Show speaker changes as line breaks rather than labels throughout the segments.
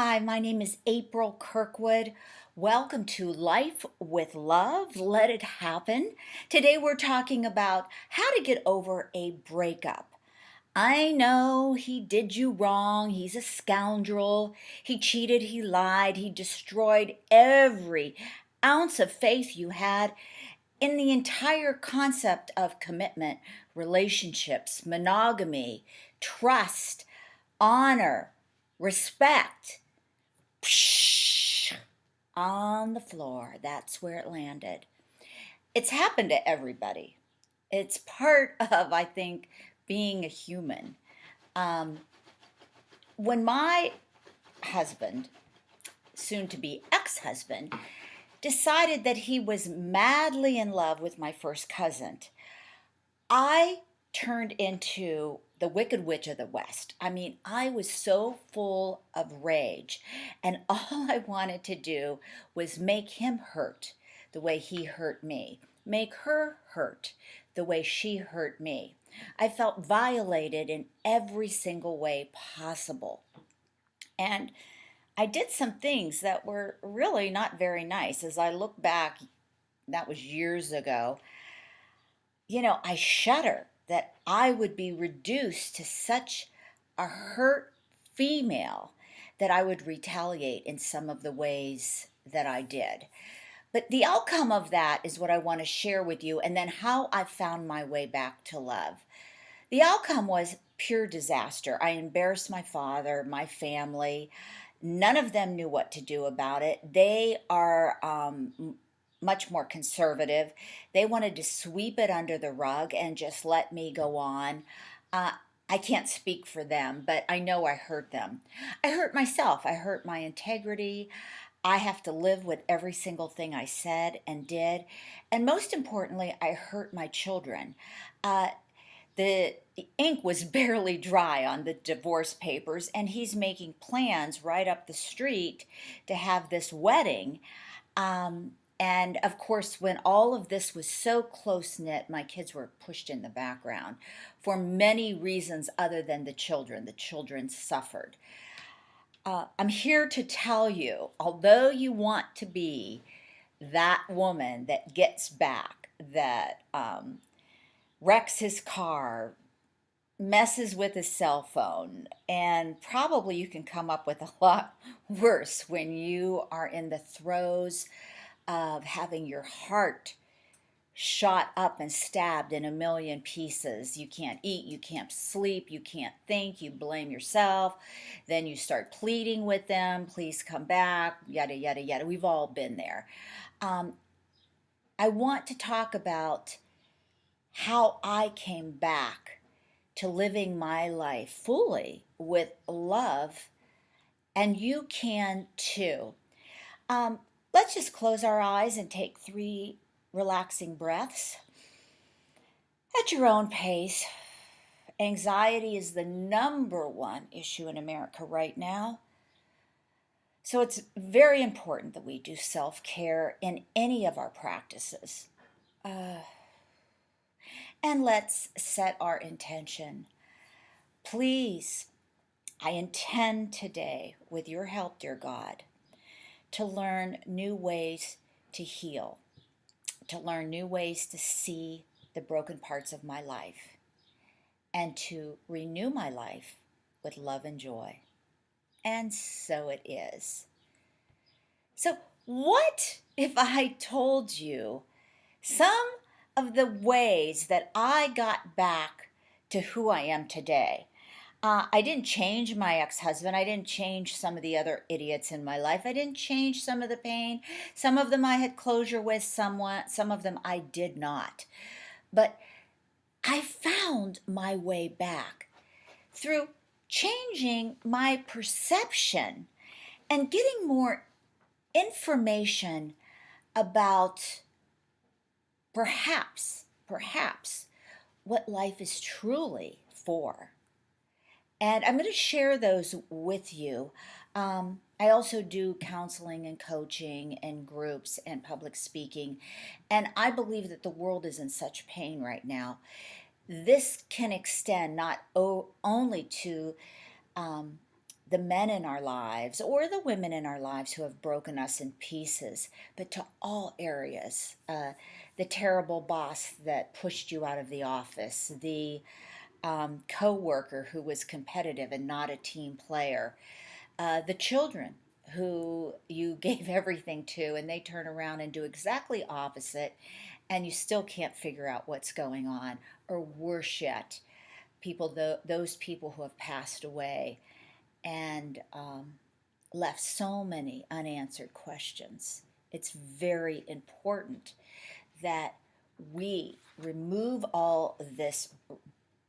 Hi, my name is April Kirkwood. Welcome to Life with Love. Let it happen. Today we're talking about how to get over a breakup. I know he did you wrong. He's a scoundrel. He cheated, he lied, he destroyed every ounce of faith you had in the entire concept of commitment, relationships, monogamy, trust, honor, respect. Psh, on the floor. That's where it landed. It's happened to everybody. It's part of, I think, being a human. Um, when my husband, soon to be ex husband, decided that he was madly in love with my first cousin, I turned into the Wicked Witch of the West. I mean, I was so full of rage, and all I wanted to do was make him hurt the way he hurt me, make her hurt the way she hurt me. I felt violated in every single way possible. And I did some things that were really not very nice. As I look back, that was years ago. I shudder that I would be reduced to such a hurt female that I would retaliate in some of the ways that I did. But the outcome of that is what I want to share with you, and then how I found my way back to love. The outcome was pure disaster. I embarrassed my father, my family. None of them knew what to do about it. They are much more conservative. They wanted to sweep it under the rug and just let me go on. Uh, I can't speak for them, but I know I hurt them. I hurt myself. I hurt my integrity. I have to live with every single thing I said and did. And most importantly, I hurt my children. Uh, the ink was barely dry on the divorce papers, and he's making plans right up the street to have this wedding. And of course, when all of this was so close knit, my kids were pushed in the background for many reasons other than the children. The children suffered. I'm here to tell you, although you want to be that woman that gets back, that wrecks his car, messes with his cell phone, and probably you can come up with a lot worse when you are in the throes of having your heart shot up and stabbed in a million pieces. You can't eat, you can't sleep, you can't think, you blame yourself. Then you start pleading with them, please come back, yada, yada, yada. We've all been there. Um, I want to talk about how I came back to living my life fully with love, and you can too. Um, let's just close our eyes and take 3 relaxing breaths at your own pace. Anxiety is the #1 issue in America right now. So it's very important that we do self care in any of our practices. Uh, and let's set our intention. Please, I intend today, with your help, dear God, to learn new ways to heal, to learn new ways to see the broken parts of my life, and to renew my life with love and joy. And so it is. So, what if I told you some of the ways that I got back to who I am today? I didn't change my ex husband. I didn't change some of the other idiots in my life. I didn't change some of the pain. Some of them I had closure with, some of them I did not. But I found my way back through changing my perception and getting more information about perhaps what life is truly for. And I'm going to share those with you. I also do counseling and coaching and groups and public speaking. And I believe that the world is in such pain right now. This can extend not only to um, the men in our lives or the women in our lives who have broken us in pieces, but to all areas. The terrible boss that pushed you out of the office, the co-worker who was competitive and not a team player, the children who you gave everything to and they turn around and do exactly opposite, and you still can't figure out what's going on. Or worse yet, those people who have passed away and left so many unanswered questions. It's very important that we remove all this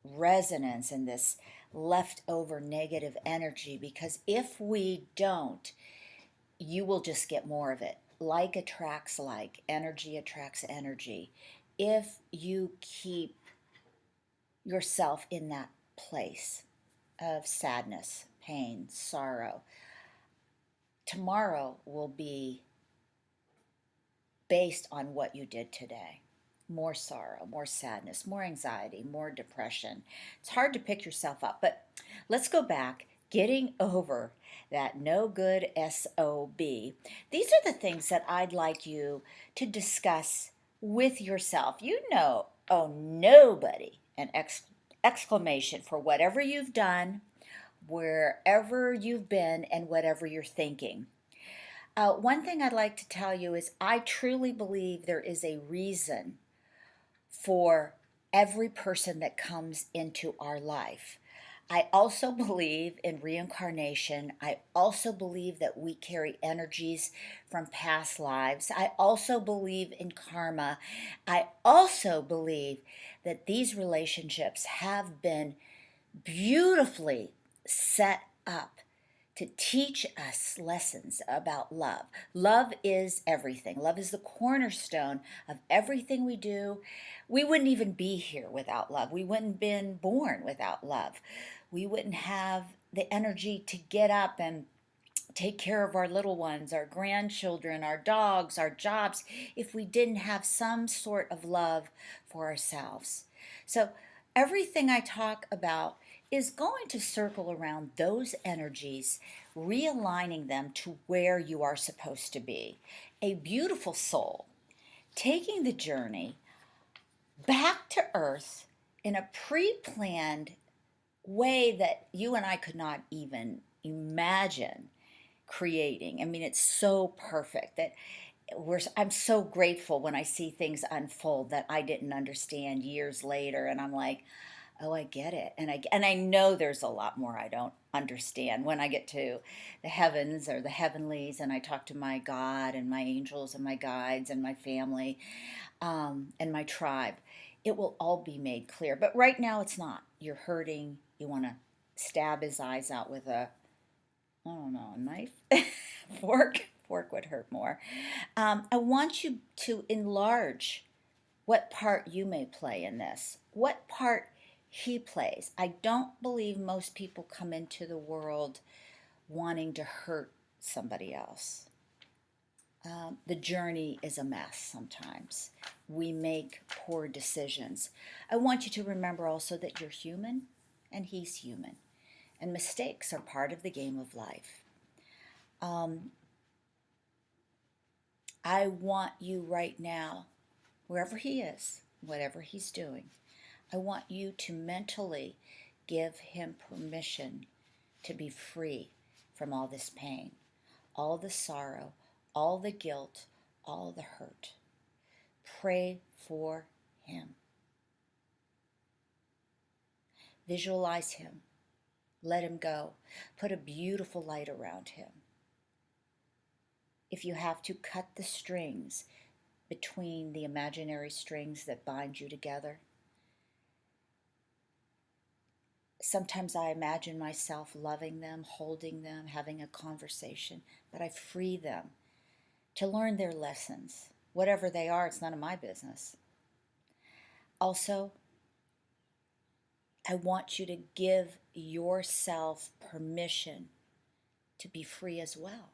resonance and this leftover negative energy, because if we don't, you will just get more of it. Like attracts like, energy attracts energy. If you keep yourself in that place of sadness, pain, sorrow, tomorrow will be based on what you did today. More sorrow, more sadness, more anxiety, more depression. It's hard to pick yourself up, but let's go back. Getting over that no good SOB. These are the things that I'd like you to discuss with yourself. You know, oh, nobody, an exclamation for whatever you've done, wherever you've been, and whatever you're thinking. One thing I'd like to tell you is I truly believe there is a reason for every person that comes into our life. I also believe in reincarnation. I also believe that we carry energies from past lives. I also believe in karma. I also believe that these relationships have been beautifully set up to teach us lessons about love. Love is everything. Love is the cornerstone of everything we do. We wouldn't even be here without love. We wouldn't have been born without love. We wouldn't have the energy to get up and take care of our little ones, our grandchildren, our dogs, our jobs, if we didn't have some sort of love for ourselves. So everything I talk about is going to circle around those energies, realigning them to where you are supposed to be. A beautiful soul taking the journey back to earth in a pre-planned way that you and I could not even imagine creating. I mean, it's so perfect that I'm so grateful when I see things unfold that I didn't understand years later, and I'm like, oh, I get it. And I know there's a lot more I don't understand when I get to the heavens or the heavenlies, and I talk to my God and my angels and my guides and my family, and my tribe. It will all be made clear. But right now it's not. You're hurting. You want to stab his eyes out with I don't know, a knife? Fork? Fork would hurt more. I want you to enlarge what part you may play in this, what part he plays. I don't believe most people come into the world wanting to hurt somebody else. The journey is a mess sometimes. We make poor decisions. I want you to remember also that you're human and he's human, and mistakes are part of the game of life. I want you right now, wherever he is, whatever he's doing, I want you to mentally give him permission to be free from all this pain, all the sorrow, all the guilt, all the hurt. Pray for him. Visualize him. Let him go. Put a beautiful light around him. If you have to, cut the strings between the imaginary strings that bind you together. Sometimes I imagine myself loving them, holding them, having a conversation, but I free them to learn their lessons. Whatever they are, it's none of my business. Also, I want you to give yourself permission to be free as well,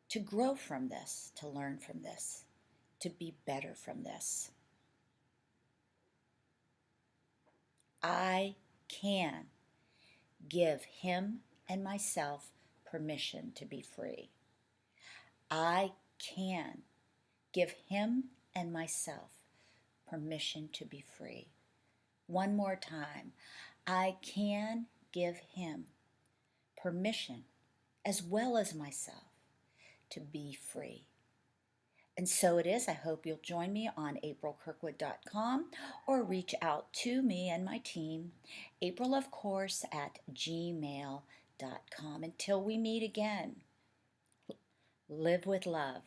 to grow from this, to learn from this, to be better from this. I can give him and myself permission to be free. I can give him and myself permission to be free. One more time. I can give him permission, as well as myself, to be free. And so it is. I hope you'll join me on aprilkirkwood.com or reach out to me and my team, April, of course, at gmail.com. Until we meet again, live with love.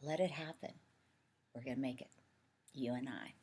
Let it happen. We're going to make it. You and I.